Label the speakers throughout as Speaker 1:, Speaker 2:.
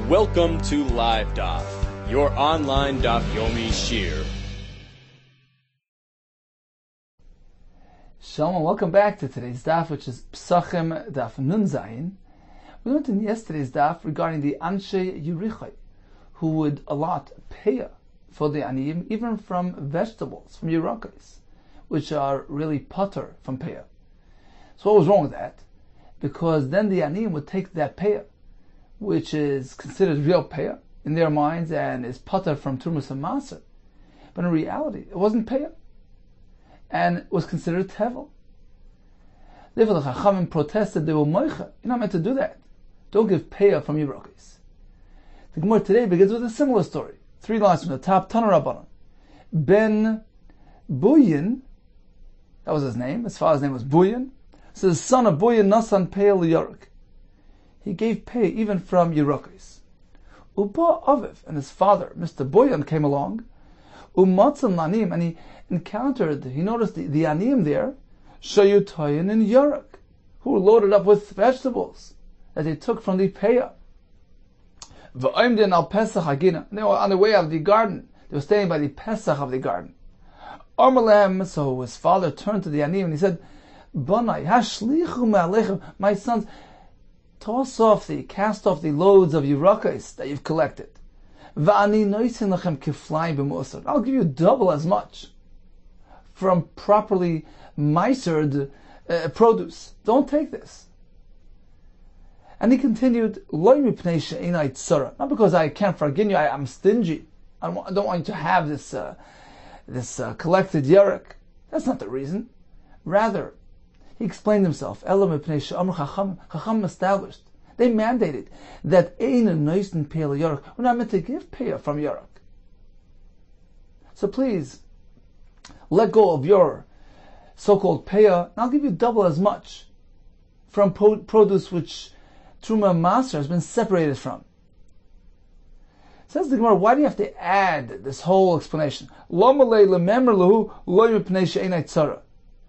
Speaker 1: Welcome to Live Daf, your online Daf Yomi Shir.
Speaker 2: Shalom and welcome back to today's Daf, which is Pesachim Daf Nun Zayin. We learned in yesterday's Daf regarding the Anshe Yerichai, who would allot payah for the aniyim, even from vegetables, from yerakos, which are really patur from payah. So what was wrong with that? Because then the aniyim would take that payah, which is considered real payah in their minds and is patur from Turmus and Maser. But in reality, it wasn't payah, and was considered tevel. Therefore the Chachamim protested, they were moicha. You're not meant to do that. Don't give payah from yerakos. The Gemara today begins with a similar story. 3 lines from the top, Tana Rabbanan. Ben Buyin, that was his name, his father's name was Buyin. So the son of Buyin, Nasan Payah L'Yorek. He gave pay even from yerakos. Uba Aviv, and his father, Mr. Buyin, came along. Umatzan Lanim, and he noticed the aniyim there, Shayutayin and Yorek, who were loaded up with vegetables that they took from the payah. V'oimdin al Pesach Hagina. They were on the way out of the garden. They were staying by the Pesach of the garden. Armalem, so his father turned to the aniyim and he said, Banai, hashlichu me'alechem, my sons, cast off the loads of yerakos that you've collected. V'ani noisin lechem kiflayim b'musar. I'll give you double as much from properly meisered produce. Don't take this. And he continued, Lo mipnei she'enai tzara. Not because I can't forgive you, I'm stingy. I don't want you to have this collected yerek. That's not the reason. Rather, he explained himself. Elo mipnei she'amr Chacham established. They mandated that ein noisin payah yerek. We're not meant to give payah from yerek. So please, let go of your so-called payah, and I'll give you double as much from produce which Truma Maser has been separated from. Says the Gemara, why do you have to add this whole explanation?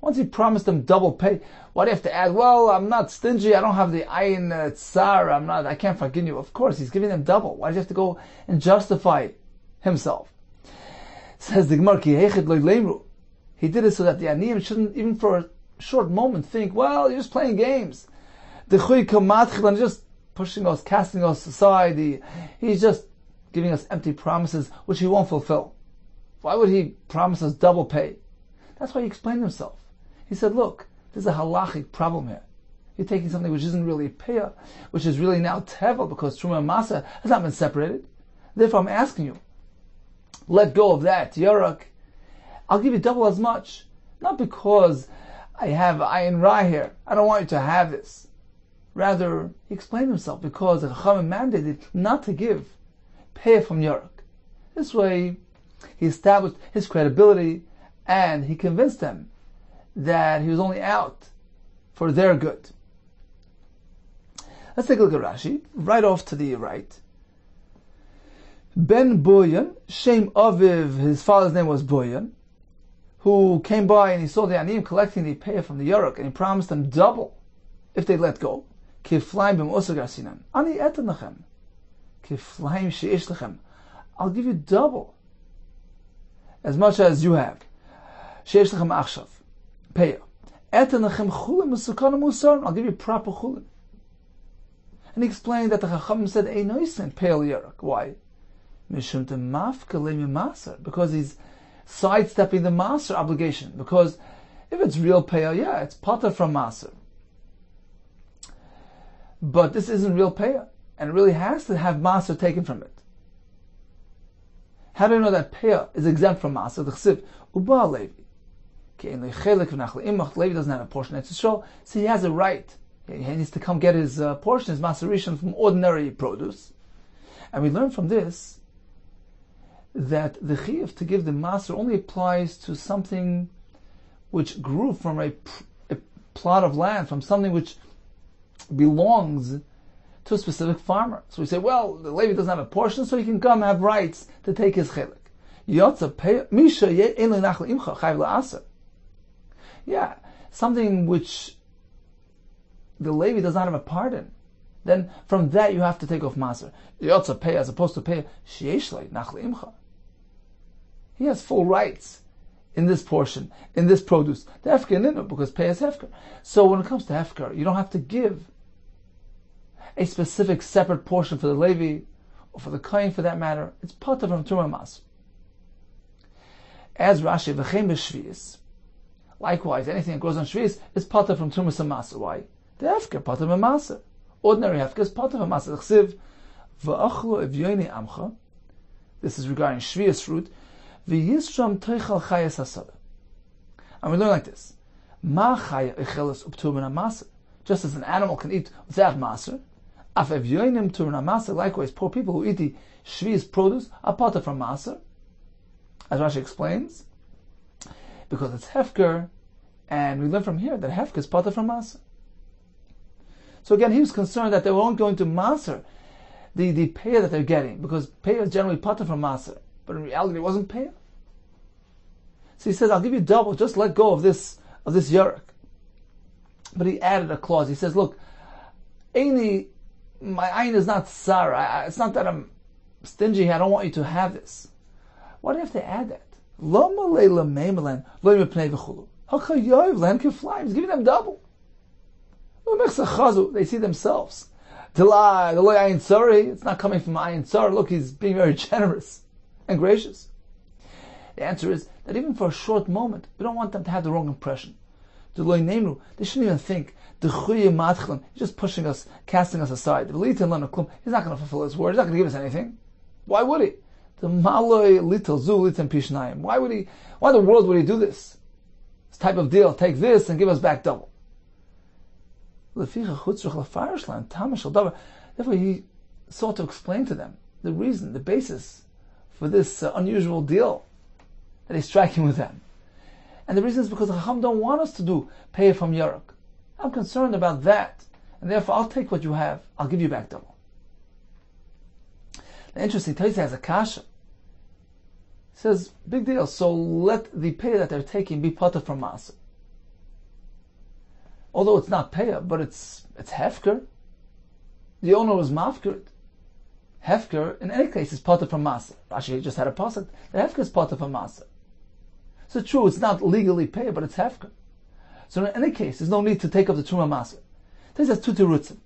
Speaker 2: Once he promised them double pay, why do you have to add, well, I'm not stingy, I don't have the ayin tsar, I can't forgive you. Of course, he's giving them double. Why do you have to go and justify himself? Says the Gemara, he did it so that the aniyim shouldn't, even for a short moment, think, well, you're just playing games. And just pushing us, casting us aside. He's just giving us empty promises which he won't fulfill. Why would he promise us double pay? That's why he explained himself. He said, look, there's a halachic problem here. You're taking something which isn't really payah, which is really now tevel, because Truma and Masa has not been separated. Therefore I'm asking you, let go of that, Yorek. I'll give you double as much. Not because I have ayin ra here. I don't want you to have this. Rather, he explained himself because the Chachamim mandated not to give payah from Yorek. This way, he established his credibility and he convinced them that he was only out for their good. Let's take a look at Rashi, right off to the right. Ben Boyan, Shem Aviv, his father's name was Boyan, who came by and he saw the aniyim collecting the payah from the Yorek, and he promised them double if they let go. Kiflaim b'mosar garsinan. Ani etan lachem. Kiflaim she'ish lachem. I'll give you double, as much as you have. She'ish lachem achshav. Payah. Etan lachem chulim u'sukana musar. I'll give you proper chulim. And he explained that the Chachamim said, Ein noisin payah l'Yorek. Why? Mishum temafka le'mimasar. Because he's sidestepping the maser obligation. Because if it's real payah, yeah, it's patur from maser. But this isn't real payah, and it really has to have maser taken from it. How do you know that payah is exempt from maser? The chsiv uba levi, Levi doesn't have a portion. It's so he has a right. He needs to come get his portion, his maseration from ordinary produce. And we learn from this that the chiyuv to give the maser only applies to something which grew from a plot of land, from something which belongs to a specific farmer. So we say, well, the Levi doesn't have a portion, so he can come have rights to take his chelik. Yeah, something which the Levi does not have a part in. then from that you have to take off maser. Yotza pay as opposed to pay sheishlei nachli imcha. He has full rights in this portion, in this produce. The hefker ninu, because pay is hefker. So when it comes to hefker, you don't have to give a specific separate portion for the Levi or for the Kohen for that matter. It's part of from Truma Maser. As Rashi v'chein b'shvius. Likewise, anything that grows on shvius is part of from Truma Maser. Why? The hefker part of a maser. Ordinary hefker is part of a maser. Chsiv v'achlu evyoini amcha. This is regarding shvius fruit. V'yisram teichal chayes hasada. And we learn like this: Ma chaya echeles upturban maser. Just as an animal can eat without maser, af evyoinim turban maser. Likewise, poor people who eat the shvius produce are part of from maser. As Rashi explains, because it's hefker, and we learn from here that hefker is part of from maser. So again, he was concerned that they weren't going to maser the payah that they're getting, because payah is generally part of from maser, but in reality it wasn't payah. So he says, I'll give you double, just let go of this yarek. But he added a clause. He says, look, my ayin is not tsar. It's not that I'm stingy. I don't want you to have this. Why do you have to add that? He's giving them double. They see themselves. It's not coming from ayin tsar. Look, he's being very generous and gracious. The answer is that even for a short moment, we don't want them to have the wrong impression. They shouldn't even think he's just pushing us, casting us aside. He's not going to fulfill his word. He's not going to give us anything. Why would he? Why would he? Why in the world would he do this? This type of deal, take this and give us back double. Therefore, he sought to explain to them the reason, the basis for this unusual deal that he's striking with them. And the reason is because the Chacham don't want us to do pay from Yarok. I'm concerned about that, and therefore I'll take what you have. I'll give you back double. The interesting Taisa has a kasha. He says, big deal. So let the pay that they're taking be part of from Maser. Although it's not payah, but it's hefker. The owner was mafkir. Hefker, in any case, is part of from Maser. Rashi just had a pasuk. The hefker is part of a Maser. So true, it's not legally payah, but it's hefker. So in any case, there's no need to take up the Truma Maser. Teza has two terutzim.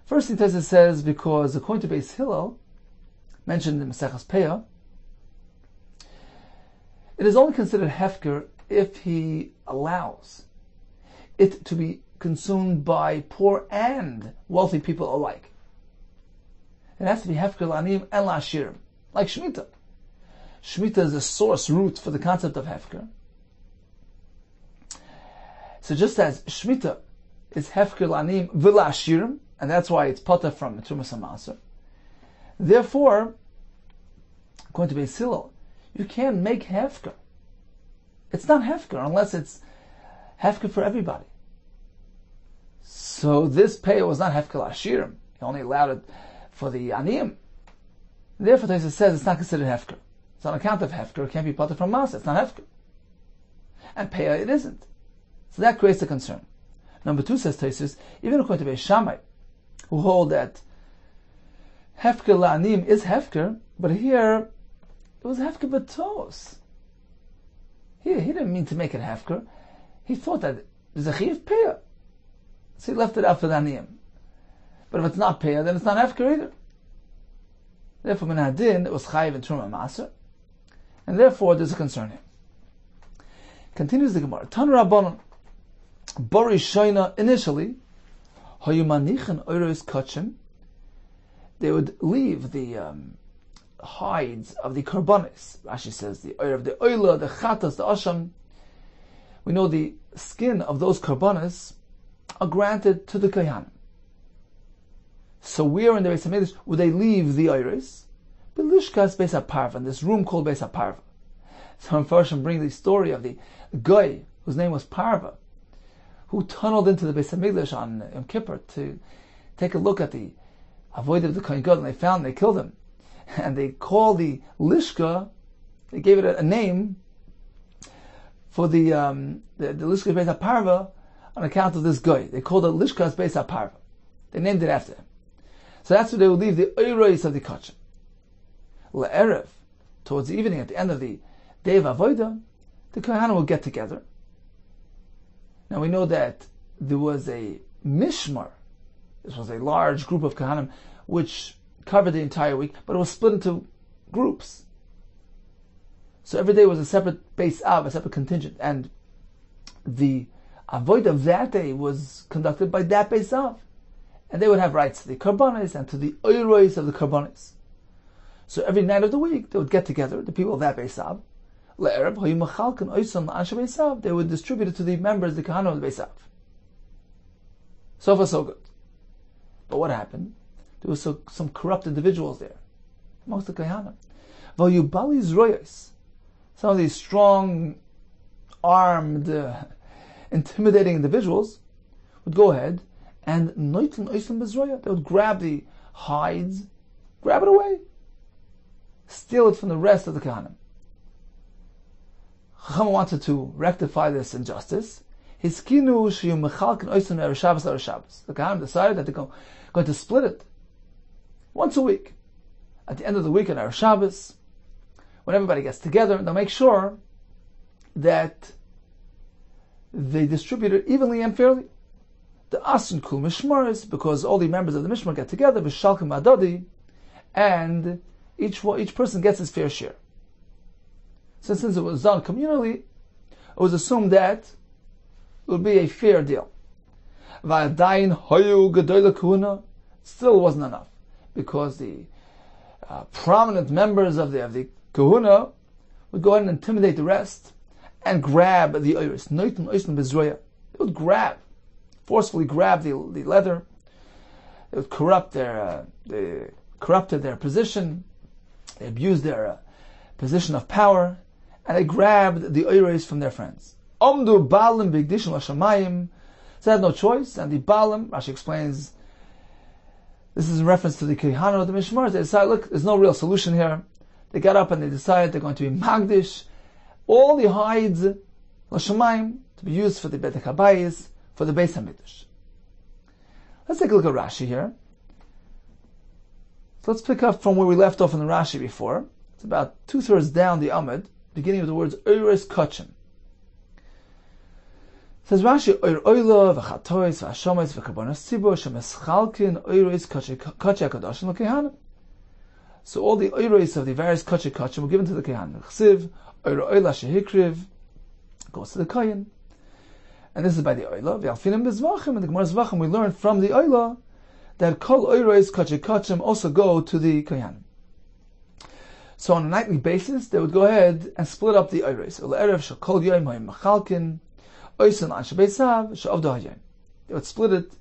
Speaker 2: First thing Teza says, because according to Beis Hillel, mentioned in Maseches Payah, it is only considered hefker if he allows it to be consumed by poor and wealthy people alike. It has to be hefker la'anim and la'ashirim, like Shemitah. Shemitah is the source root for the concept of hefker. So just as Shemitah is hefker la'anim v'la'ashirim, and that's why it's pata from Trumas HaMaser, therefore, according to Beis Hillel, you can't make hefker. It's not hefker unless it's hefker for everybody. So this payah was not hefker la'ashirim. He only allowed it for the aniyim. Therefore, Taisa says it's not considered hefker. It's on account of hefker. It can't be pata from Masa. It's not hefker. And payah it isn't. So that creates a concern. Number two, says Taisa, even according to Beis Shammai, who hold that hefker la'aniyim is hefker, but here it was hefker b'tos. He didn't mean to make it hefker. He thought that there's a chiv payah. So he left it out for the aniyim. But if it's not payah, then it's not hefker either. Therefore, min hadin, it was chayiv and truma maser. And therefore, there's a concern here. Continues the Gemara. Tan Rabbanon, Bori Shoina, initially, Hayumanichen Oiros Kachim, they would leave the hides of the karbanis. Rashi says the oil of the oila, the chatas, the asham. We know the skin of those karbanis are granted to the kohanim. So where in the Beis Hamikdash would they leave the oiros? Belishkas Beis HaParva, in this room called Beis HaParva. So Mepharshim bring the story of the guy whose name was Parva, who tunneled into the Beis Hamikdash on Yom Kippur to take a look at the avoid of the Kohen Gadol, and they found him, they killed him. And they called the Lishka, they gave it a name for the Lishka Beis HaParva on account of this guy. They called it Lishkas Beis HaParva. They named it after him. So that's where they would leave the Oyreis of the Kachim. Le'erev, towards the evening, at the end of the day of Avodah, the Kohanim will get together. Now we know that there was a Mishmar. This was a large group of Kohanim which covered the entire week, but it was split into groups. So every day was a separate Beis Av, a separate contingent, and the Avodah of that day was conducted by that Beis Av. And they would have rights to the Karbanis and to the Oyrois of the Karbanis. So every night of the week, they would get together, the people of that Beis Av. Le'ereb, hayu machalken oisam la'anshe Beis Av. They would distribute it to the members, the Kohanim of the Beis Av. So far, so good. But what happened? There was some corrupt individuals there, amongst the Kohanim. Vayu baliz royos. Some of these strong, armed, intimidating individuals would go ahead and noitin oisam bezroya. They would grab the hides, grab it away, steal it from the rest of the Kohanim. Chacham wanted to rectify this injustice. The Kohanim decided that they're going to split it once a week. At the end of the week on Erev Shabbos, when everybody gets together, they'll make sure that they distribute it evenly and fairly. The Asun Kul Mishmaris, because all the members of the Mishmar get together, V'shalkim Adadi, and each person gets his fair share. So since it was done communally, it was assumed that it would be a fair deal. V'adayin hoyu gedoyle kahuna, still wasn't enough, because the prominent members of the kahuna would go ahead and intimidate the rest and grab the oiris. Noitin oisn bezroya. They would forcefully grab the leather. They would they corrupted their position. They abused their position of power, and they grabbed the oiris from their friends. Omdu balim bigdishim l'shamayim. So they had no choice, and the balim, Rashi explains, this is in reference to the Kohanim of the Mishmar. They decided, look, there's no real solution here. They got up and they decided they're going to be magdish all the hides l'shamayim to be used for the Beit HaKabayis, for the Beis HaMikdash. Let's take a look at Rashi here. So let's pick up from where we left off in the Rashi before. It's about 2/3 down the Amud, beginning with the words Oyres Kachim. It says Rashi, Oyr Oyla v'chatois v'ashomes v'karbonos tzibur shemeschalkin Oyres Kachim HaKadoshim l'Kehanim. So all the Oyres of the various Kachim were given to the Kehanim. Chsiv, Oyr Oyla shehikriv, goes to the Kohen. And this is by the Oyla. V'alfinim b'zvachim, and the Gemara Zvachim, we learned from the Oyla that kol Oyres Kachim also go to the Kohen. So on a nightly basis, they would go ahead and split up the Oyres. Le'erev shel kol yom hayim machalkin oisan anshe Beis Av she'avdu hayom. They would split it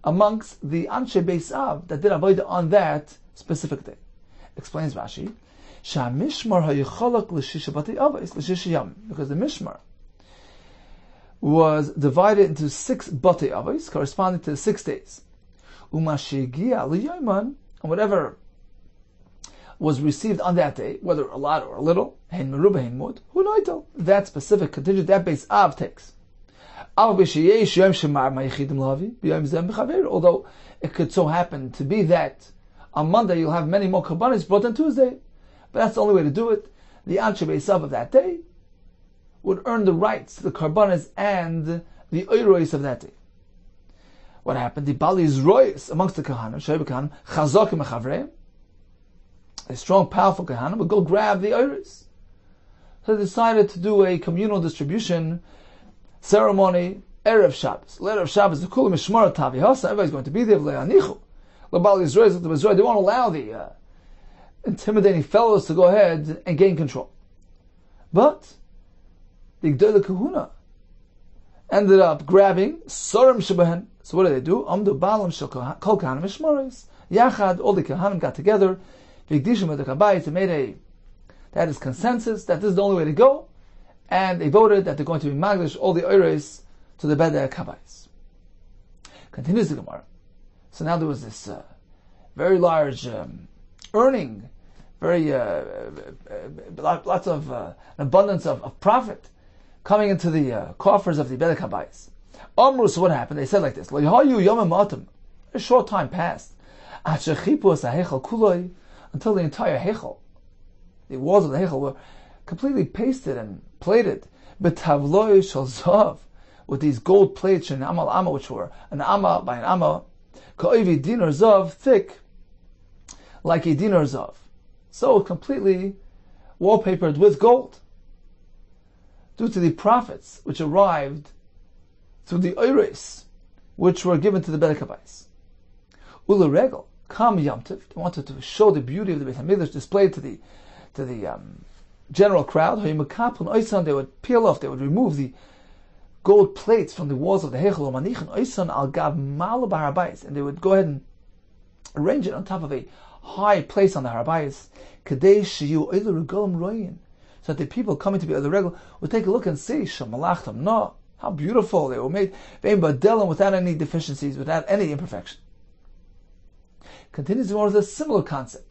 Speaker 2: amongst the anshe Beis Av that did avodah on that specific day. Explains Rashi, Sha'mishmar hayichalak l'shisha bati avos l'shisha yom, because the mishmar was divided into 6 bati avos corresponding to the 6 days. Umashigia liyoman, and whatever was received on that day, whether a lot or a little, hein meruba hein mud, hu noitel, that specific contingent that Beis Av takes. Although it could so happen to be that on Monday you'll have many more karbanis brought on Tuesday, but that's the only way to do it. The anshe Beis Av of that day would earn the rights to the karbanis and the oirois of that day. What happened? The balis rois amongst the Kohanim, Sheiv Kohanim, chazakim echavreim, a strong, powerful Kohanim would go grab the oirois. So they decided to do a communal distribution ceremony, Erev Shabbos. Erev Shabbos, the Kula Mishmar Tavi Hasa, everybody's going to be there, V'le'anichu. L'bal Yisrael, they won't allow the intimidating fellows to go ahead and gain control. But the Gdol Kahuna ended up grabbing Sorim Shebahen. So what do? Amdu Balam Shel Kol Kahanim Mishmaris. Yachad, all the Kahanim got together, V'gdishim with the Kabayis, they had this consensus that this is the only way to go, and they voted that they're going to be magdish all the oires to the Beit HaKabayis. Continues the Gemara. So now there was this very large earning, very lots of an abundance of profit coming into the coffers of the Beit HaKabayis. So what happened? They said like this: Lo yahayu yomim atum A short time passed. Until the entire Heichel, the walls of the Heichel, were completely pasted and plated. Betavloi shel zav, with these gold plates in amal amma, which were an amma by an amma, ka'ovi dinar zav, thick, like a dinar zav. So completely wallpapered with gold. Due to the profits which arrived through the oires, which were given to the Beit HaKavais. Ula regel, kam yamtiv, they wanted to show the beauty of the Beit HaMikdash displayed to the general crowd. They would peel off, they would remove the gold plates from the walls of the Heichel, and they would go ahead and arrange it on top of a high place on the Harabayis, so that the people coming to be other regular would take a look and see how beautiful they were made, without any deficiencies, without any imperfection. Continues on with a similar concept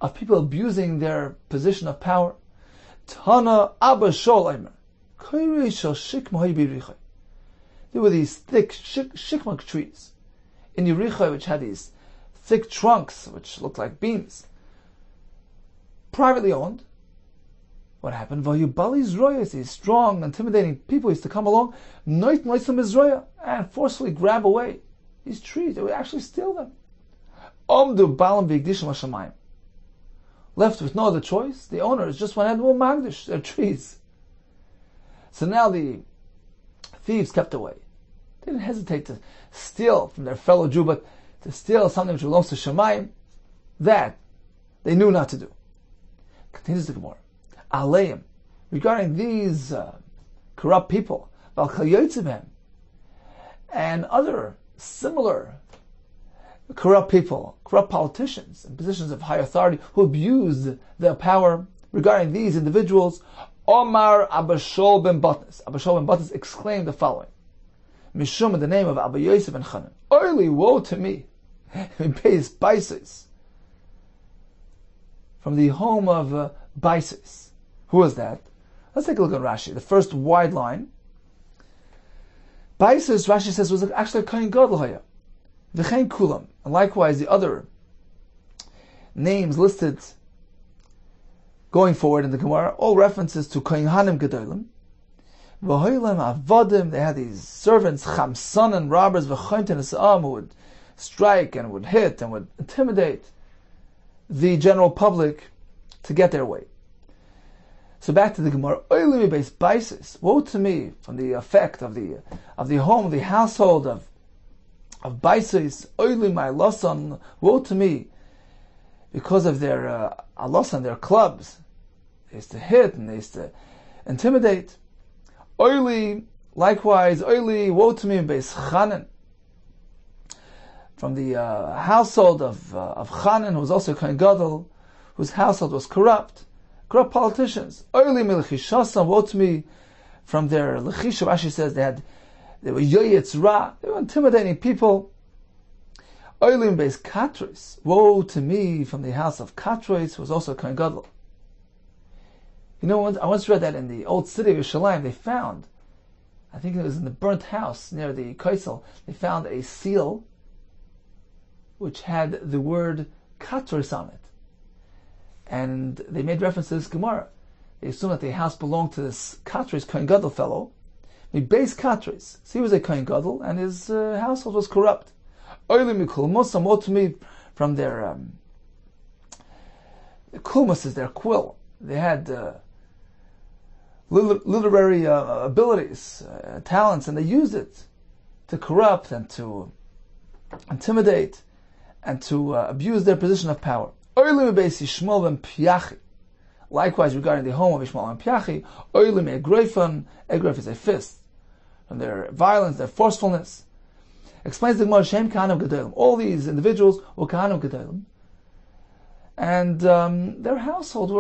Speaker 2: of people abusing their position of power. Tana Abba Shol there were these thick shikmak trees in Yericho, which had these thick trunks which looked like beams. Privately owned. What happened? These strong, intimidating people used to come along, and forcefully grab away these trees. They would actually steal them. Left with no other choice, the owners just went ahead and will magdish their trees. So now the thieves kept away. They didn't hesitate to steal from their fellow Jew, but to steal something which belongs to Shemayim, that they knew not to do. Continues the Gemara. Aleim, regarding these corrupt people, and other similar corrupt people, corrupt politicians in positions of high authority who abused their power, regarding these individuals, Omar Abashol ben Batnis. Abashol ben Batnis exclaimed the following: Mishum, in the name of Abba Yosef ben Chanan, oily woe to me, in pays Baisis, from the home of Baisis. Who was that? Let's take a look at Rashi. The first wide line. Baisis, Rashi says, was actually a Kohen Gadol Haya. V'chein Kulam. And likewise, the other names listed going forward in the Gemara, all references to Kohen Hanim Gedolim. V'hoylem Avodim, they had these servants, Chamson and robbers, V'chointen Esa'am, who would strike and would hit and would intimidate the general public to get their way. So back to the Gemara, oily base Baisis, woe to me from the effect of the home, the household of Baisis, oily my losan, woe to me because of their alosan, their clubs. They used to hit and they used to intimidate. Oily, likewise, oily, woe to me in base Chanan, from the household of Chanan, who was also Kohen Gadol, whose household was corrupt politicians. Oily milchishasam, woe to me from their lechisha. Rashi says they were yoyetz ra, they were intimidating people. Oily beis Katris, woe to me from the house of Katris, who was also Kohen Gadol. You know, I once read that in the old city of Yerushalayim, they found, I think it was in the burnt house near the Kaisel, they found a seal which had the word Katris on it. And they made reference to this Gemara. They assumed that the house belonged to this Katris, Kohen Gadol fellow. He based Katris. So he was a Kohen Gadol, and his household was corrupt. Oily mikul musam, woe to me from their kulmus is their quill. They had literary abilities, talents, and they used it to corrupt and to intimidate and to abuse their position of power. Oily beis Yishmael ben Piachi. Likewise, regarding the home of Yishmael ben Piachi, oily me egreifan, egreif is a fist. From their violence, their forcefulness. Explains the Gemara, Shem Kahanim Gedolim. All these individuals were Kahanim Gedolim. And their household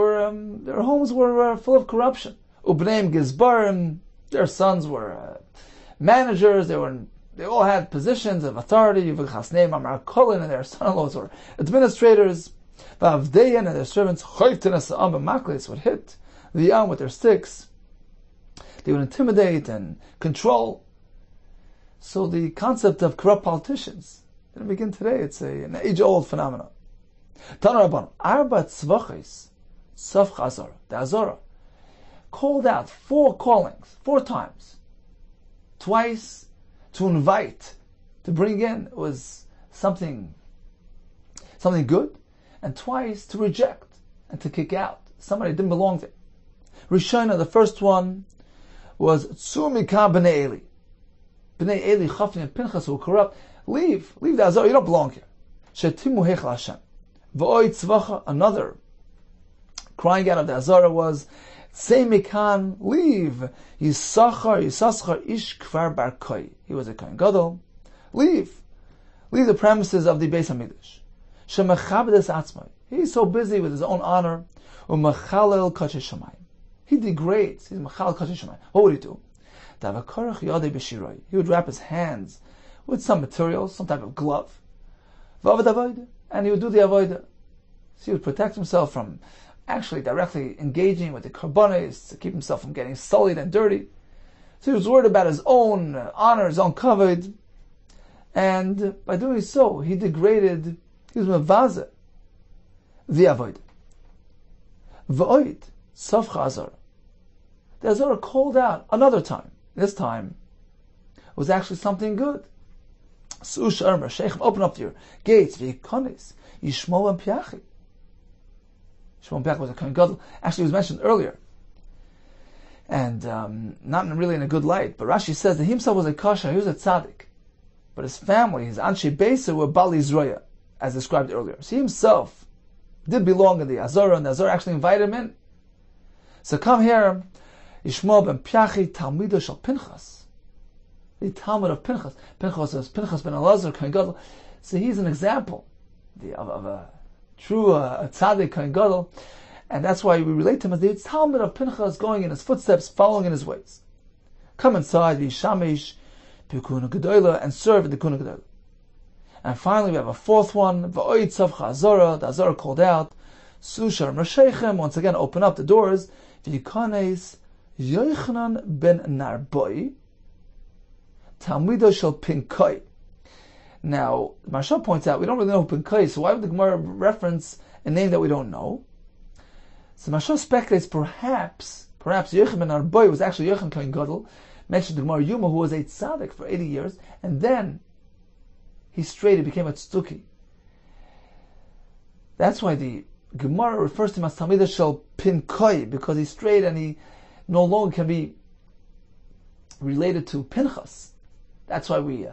Speaker 2: their homes were full of corruption. Ubneim Gizbarim, their sons were managers, they all had positions of authority. Yuvachasneim Amar Kolin, and their son-in-laws were administrators. Vavdeyan, and their servants, Choyftenas Am Maklis, would hit the Am with their sticks. They would intimidate and control. So the concept of corrupt politicians, didn't begin today. It's an age-old phenomenon. Tana Rabbanan, Arba Tzvachis, Safcha Azara, the Azara, called out 4 callings, 4 times. Twice to invite, to bring in was something good, and twice to reject and to kick out somebody who didn't belong there. Rishona, the first one, was Tzumika B'nei Eli. B'nei Eli, Chafni and Pinchas, who were corrupt. Leave the Azara, you don't belong here. Shetimu Heichel Hashem. V'oi Tzvacha, another crying out of the Azara was, Tzei Mikan, leave. Yisachar Ish Kvar Bar Koi. He was a Kohen Gadol. Leave the premises of the Beis HaMikdash. Shemachabdes Atzmai. He's so busy with his own honor. Umachalel Kachei Shamayim. He degrades. He's Machal Kachei Shamayim. What would he do? Davakarach Yadei B'Shiroi. He would wrap his hands with some materials, some type of glove. V'avad Avodah. And he would do the Avodah. So he would protect himself from actually directly engaging with the Karbonis, to keep himself from getting sullied and dirty. So he was worried about his own honor, his own kavod. And by doing so, he degraded, he was mevazeh the avodah. V'oid, safcha azara. The azara called out another time. This time was actually something good. Sush armor, sheikh, open up your gates, v'yikonis, yishmol and piachi. Shimon Piach was a Kohen Gadol. Actually, it was mentioned earlier. And not really in a good light. But Rashi says that he himself was a kasha, he was a tzaddik. But his family, his Anshe Beisa, were Bali Zroya, as described earlier. So he himself did belong in the Azara, and the Azara actually invited him in. So come here, Yishmael ben Piachi, Talmido shel Pinchas. The Talmud of Pinchas. Pinchas ben Elazar, Kohen Gadol. So he's an example of a true tzaddik Kohen Gadol, and that's why we relate to him as the Talmud of Pinchas, going in his footsteps, following in his ways. Come inside, v'yishamish b'kuna gedola, and serve in the kuna gedola. And finally, we have a 4th one, v'oid tzavcha azara. The Azara called out, sushar m'sheichem. Once again, open up the doors. V'yikanes Yochanan ben Narboi, Talmido shel Pinkoi. Now, Maharsha points out, we don't really know who Pinkoi is, so why would the Gemara reference a name that we don't know? So Maharsha speculates perhaps Yochanan ben Narboi was actually Yochanan Kohen Gadol, mentioned the Gemara Yuma, who was a tzaddik for 80 years, and then he strayed, he became a tzduki. That's why the Gemara refers to him as Talmido shel Pinkoi, because he strayed and he no longer can be related to Pinchas. That's why we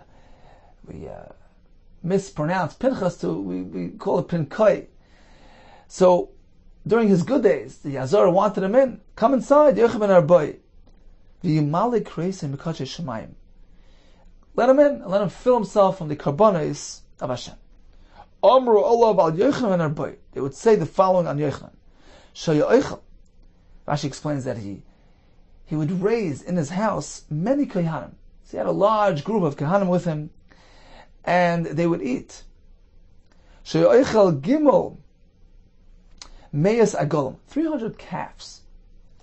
Speaker 2: mispronounce Pinchas we call it Pinkoi. So during his good days, the Azara wanted him in. Come inside, Yochanan ben Narboi. V'yimalik reisim b'kachei Shemayim. Let him in, and let him fill himself from the karbonos of Hashem. Amru olav al Yochanan ben Narboi. They would say the following on Yochanan. Shaya'oichel. Rashi explains that he would raise in his house many kohanim. So he had a large group of kohanim with him, and they would eat. Shaya'oichel gimel meyas agolim. 300 calves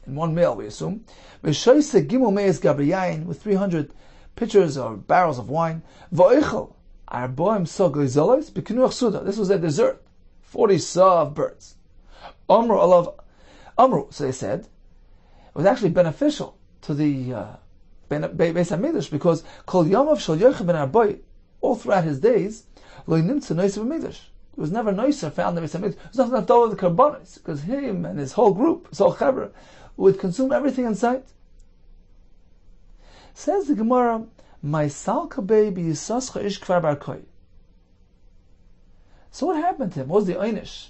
Speaker 2: in one meal, we assume. V'shoyse gimel meyas gabriyayin, with 300 pitchers or barrels of wine. V'oichel arboim so goizolos b'kinuach suda. This was a dessert. 40 saw of birds. Amru alav Amru, so they said, it was actually beneficial to the Beis HaMikdash, because Kol Yamav Shel Yochanan ben Narboi, all throughout his days, Lo Nimtza Noiser b'Mikdash. There was never Noiser found in the Beis HaMikdash. There was nothing left over the Karbonis, because him and his whole group, his whole Chaver, would consume everything in sight. Says the Gemara, My Salka baby Yisascha Ish Kvar Bar Koi. So what happened to him? What was the Einish?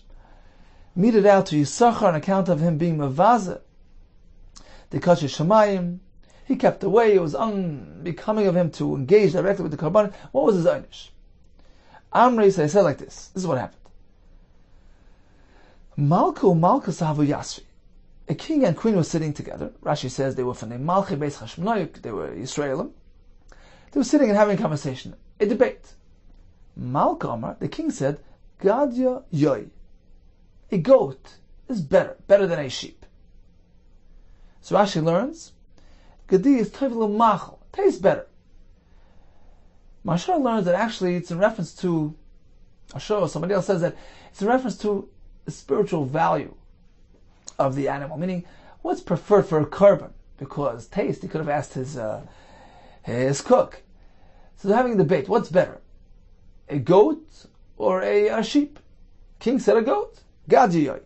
Speaker 2: Meted out to Yisachar on account of him being Mavazeh the Kachei Shemayim. He kept away. It was unbecoming of him to engage directly with the Karban. What was his Einish? Amri said like this. This is what happened. Malku Sahavu Yasvi. A king and queen were sitting together. Rashi says they were from the Malchi Beis Hashmonaik. They were Yisraelim. They were sitting and having a conversation, a debate. Malka Amar, the king said, Gadya Yoy. A goat is better than a sheep. So Rashi learns, Gadi is Tevil Machal, tastes better. Mashar learns that actually it's in reference to, somebody else says that it's in reference to the spiritual value of the animal, meaning what's preferred for a korban, because taste, he could have asked his cook. So they're having a debate, what's better, a goat or a sheep? King said a goat, Gadiyoi.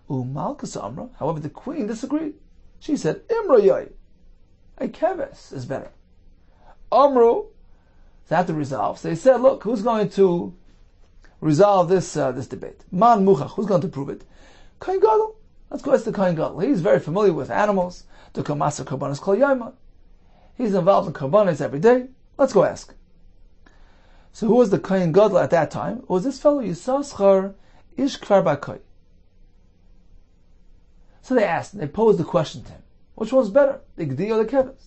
Speaker 2: Malchus Amra, however the queen disagreed. She said, Imra Yoi, a keves is better. Amru, they had to resolve. So they said, look, who's going to resolve this debate? Man Muchach, who's going to prove it? Kohen Gadol. Let's go ask the Kohen Gadol. He's very familiar with animals. The Kamasa Karbanis Kol Yoma. He's involved in Karbanis every day. Let's go ask. So who was the Kohen Gadol at that time? It was this fellow Yisaschar Ish Kvar Bakoy. So they asked, they posed the question to him. Which one's better, the Gdi or the Keves?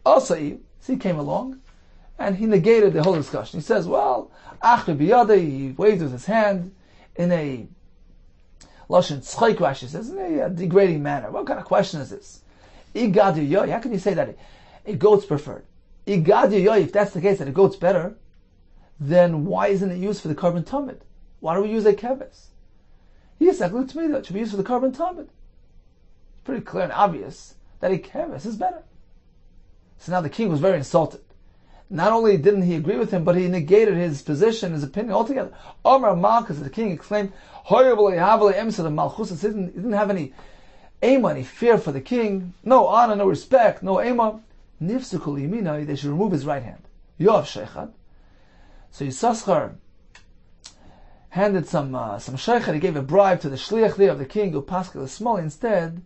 Speaker 2: Asai, so he came along, and he negated the whole discussion. He says, well, Achre Biyade, he waved with his hand in a Lashon Tzchaik, Rashi says, in a degrading manner. What kind of question is this? Igad Yoy, how can you say that a goat's preferred? Igad Yoy, if that's the case, that a goat's better, then why isn't it used for the carbon tamid? Why do we use a keves? Yes, it should be used for the carbon tamid. It's pretty clear and obvious that a keves is better. So now the king was very insulted. Not only didn't he agree with him, but he negated his position, his opinion altogether. Omar Malchus, the king exclaimed, the Malchus didn't have any aim, any fear for the king, no honor, no respect, no aim. Nifsukul Yimina, they should remove his right hand. Yoav Sheikhad. So Yisaschar handed some sheikhad, he gave a bribe to the shliach there of the king, Upaskel Small. Instead,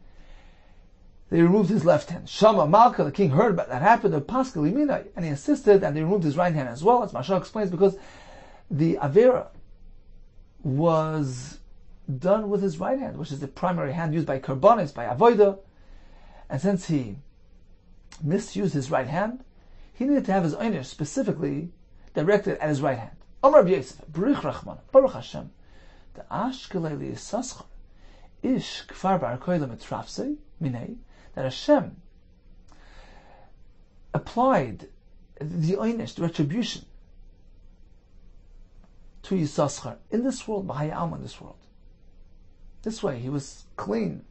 Speaker 2: they removed his left hand. Shama Malka, the king heard about that happened, Upaskel Yimina, and he insisted, and they removed his right hand as well, as Mashal explains, because the Avera was done with his right hand, which is the primary hand used by Karbanis, by Avoida, and since he misused his right hand, he needed to have his einish specifically directed at his right hand. Omar Rabbi Yosef, Baruch Rachman, Baruch Hashem, the Ashkelei Yisaschar, Ish Kfar Bar Koyle Mitrafse, Minei, that Hashem applied the einish, the retribution, to Yisaschar in this world, B'haya Alma in this world. This way, he was clean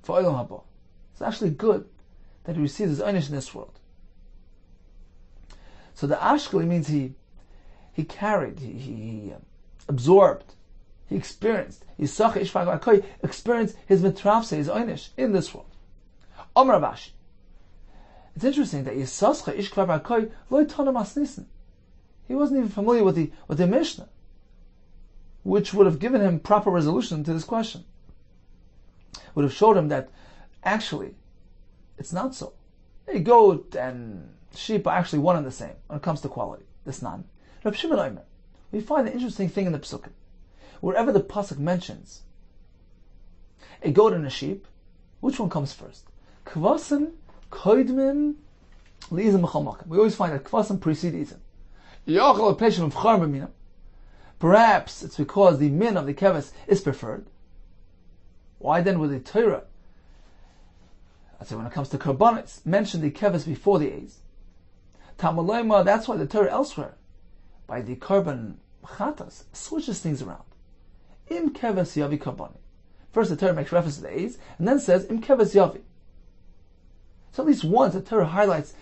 Speaker 2: for Olam Haba. It's actually good that he received his einish in this world. So the Ashkeli means he carried, he absorbed, he experienced, experienced his mitrafse, his einish in this world. Amar Rabashi. It's interesting that Yisascha ish kvar b'akoy lo yitana masnisin. He wasn't even familiar with the Mishnah, which would have given him proper resolution to this question. Would have showed him that actually it's not so. A goat and sheep are actually one and the same when it comes to quality. This nan. Reb Shimon Omer. We find an interesting thing in the Pesachim. Wherever the pasuk mentions a goat and a sheep, which one comes first? Kvasim, koidmin, liizim b'chol makom. We always find that kvasim precede izim. Perhaps it's because the min of the keves is preferred. Why then would the Torah, I'd say when it comes to karbanis, mention the keves before the A's? Tamalayma, that's why the Torah elsewhere, by the karban chatas, switches things around. Im keves yavi karbani. First the Torah makes reference to the A's, and then says im keves yavi. So at least once the Torah highlights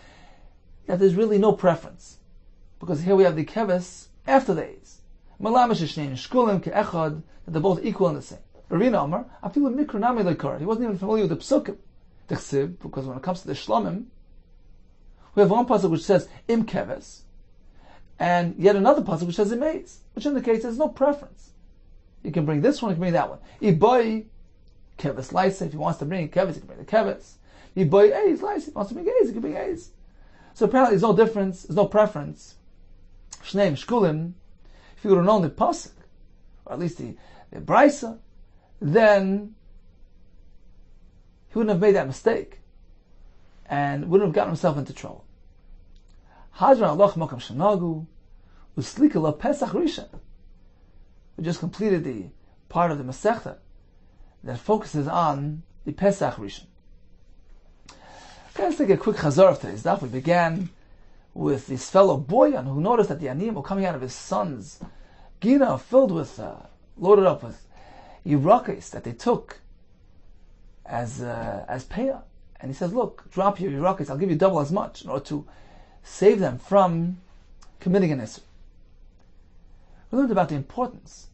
Speaker 2: that there's really no preference, because here we have the keves after the A's. Malamish shnein shkulim ke'echad, that they're both equal and the same. Ravina Amar, afilu mikra nami lekar. He wasn't even familiar with the psukim, the chsiv, because when it comes to the shlomim, we have one pasuk which says im keves, and yet another pasuk which says im A's, which indicates there's no preference. You can bring this one, you can bring that one. Iboy keves laisa, if he wants to bring keves, he can bring the keves. Iboy A's laisa, if he wants to bring A's, he can bring A's. So apparently there's no difference, there's no preference. Shneim shkulim. If he would have known the pasuk, or at least the brisa, then he wouldn't have made that mistake and wouldn't have gotten himself into trouble. Hadran Allah makam shenagu uslika la Pesach Rishon. We just completed the part of the Masechta that focuses on the Pesach Rishon. Okay, let's take a quick chazar of today's daf. We began with his fellow Boyan, who noticed that the aniyim were coming out of his son's gina filled with, loaded up with yirakis that they took as payah. And he says, look, drop your yirakis, I'll give you double as much in order to save them from committing an isur. We learned about the importance.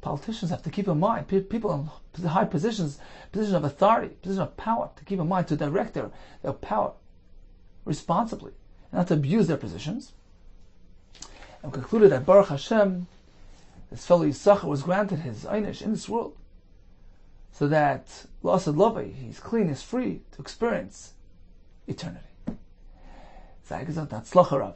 Speaker 2: Politicians have to keep in mind, people in high positions of authority, position of power, to keep in mind, to direct their power responsibly, not to abuse their positions. And concluded that Baruch Hashem, this fellow Yisachar was granted his einish in this world, so that L'asad Lovei, he's clean, he's free to experience eternity. Zayik Zot, Tzlacha Rabbah.